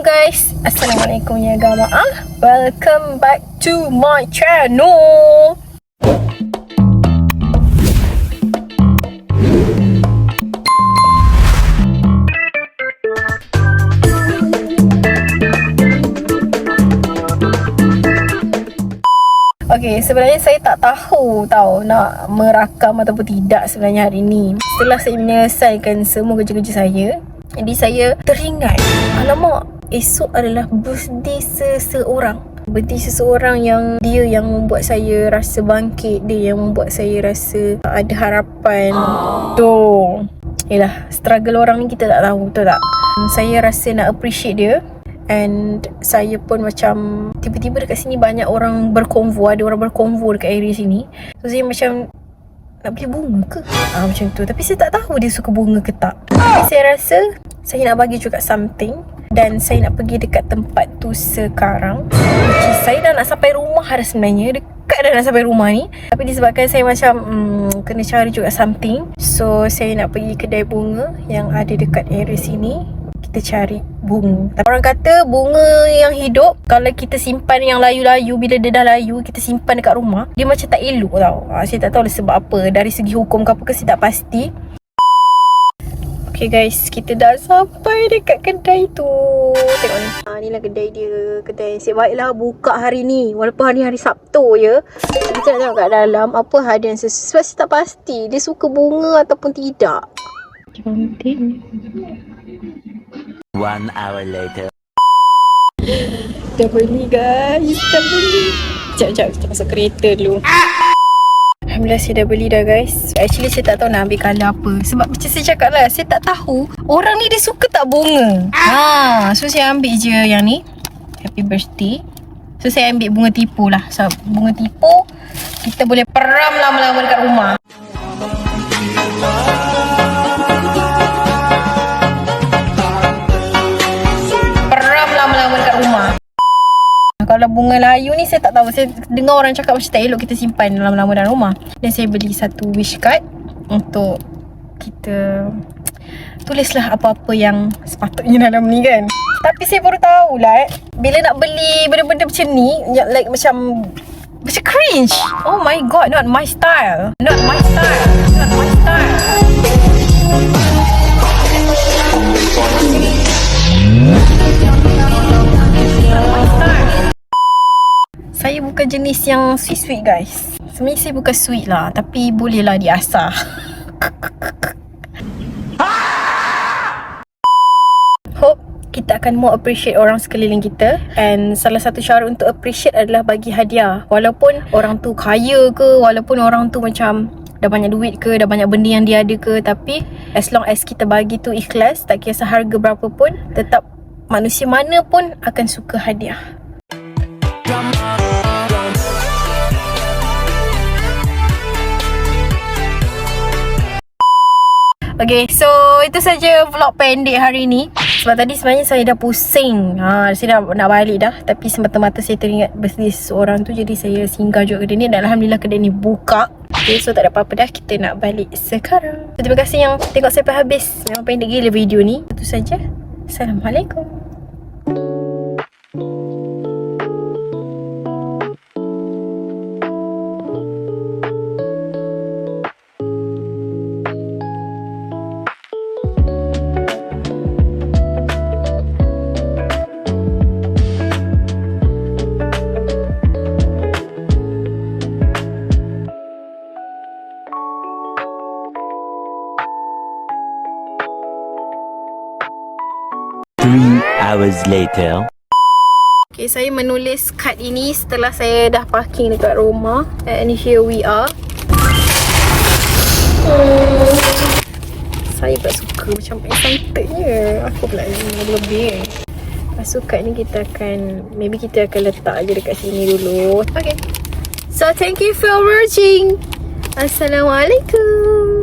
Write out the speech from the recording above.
guys. Assalamualaikum ya jamaah. Welcome back to my channel. Okay, sebenarnya saya tak tahu nak merakam ataupun tidak sebenarnya hari ni. Setelah saya menyelesaikan semua kerja-kerja saya, jadi saya teringat, alamak, esok adalah birthday seseorang. Birthday seseorang yang dia yang membuat saya rasa bangkit, dia yang membuat saya rasa ada harapan. Tu, yelah, struggle orang ni kita tak tahu, betul tak? Saya rasa nak appreciate dia. And saya pun macam tiba-tiba dekat sini banyak orang berkonvo, ada orang berkonvo dekat area sini. So saya macam nak beli bunga ke? Macam tu. Tapi saya tak tahu dia suka bunga ke tak. Tapi saya rasa saya nak bagi juga something. Dan saya nak pergi dekat tempat tu sekarang. Saya dah nak sampai rumah dah sebenarnya. Dekat dah nak sampai rumah ni. Tapi disebabkan saya macam kena cari juga something. So saya nak pergi kedai bunga yang ada dekat area sini. Kita cari bunga. Orang kata bunga yang hidup, kalau kita simpan yang layu-layu, bila dia dah layu, kita simpan dekat rumah, dia macam tak elok tau. Saya tak tahu lah sebab apa. Dari segi hukum ke apa ke saya tak pasti. Okay guys, kita dah sampai dekat kedai tu. Tengok ni. Inilah kedai dia. Kedai nasib baiklah buka hari ni. Walaupun hari Sabtu je. Kita nak tengok kat dalam apa hadiah yang sebab saya tak pasti dia suka bunga ataupun tidak. Cantik. 1 hour later. Dah beli guys, dah beli. Sekejap, kita masuk kereta dulu. Alhamdulillah saya dah beli dah guys. Actually saya tak tahu nak ambil colour apa. Sebab macam saya cakap lah, saya tak tahu orang ni dia suka tak bunga. So saya ambil je yang ni, happy birthday. So saya ambil bunga tipu lah. So bunga tipu kita boleh peram lama-lama dekat rumah. Kalau bunga layu ni saya tak tahu. Saya dengar orang cakap macam tak elok kita simpan lama-lama dalam rumah. Dan saya beli satu wish card untuk kita tulislah apa-apa yang sepatutnya dalam ni kan. Tapi saya baru tahulah bila nak beli benda-benda macam ni, like macam cringe. Oh my god, not my style. Not my style. Not my style. Saya bukan jenis yang sweet-sweet guys. Sebenarnya saya bukan sweet lah, tapi bolehlah diasah. Hope kita akan more appreciate orang sekeliling kita. And salah satu cara untuk appreciate adalah bagi hadiah. Walaupun orang tu kaya ke, walaupun orang tu macam dah banyak duit ke, dah banyak benda yang dia ada ke, tapi as long as kita bagi tu ikhlas, tak kisah harga berapa pun, tetap manusia mana pun akan suka hadiah. Okay, so itu saja vlog pendek hari ni. Sebab tadi sebenarnya saya dah pusing. Saya dah nak balik dah. Tapi semata-mata saya teringat birthday seorang tu, jadi saya singgah juga kedai ni. Dan Alhamdulillah kedai ni buka. Okay, so tak ada apa-apa dah. Kita nak balik sekarang. So, terima kasih yang tengok sampai habis. Memang pendek gila video ni. Itu saja. Assalamualaikum. Hours later. Okay, saya menulis kad ini setelah saya dah parking dekat rumah. And here we are. Saya tak suka macam excitednya. Aku pula lebih. Lepas tu kad ni kita akan, maybe kita akan letak je dekat sini dulu. Okay, so thank you for watching. Assalamualaikum.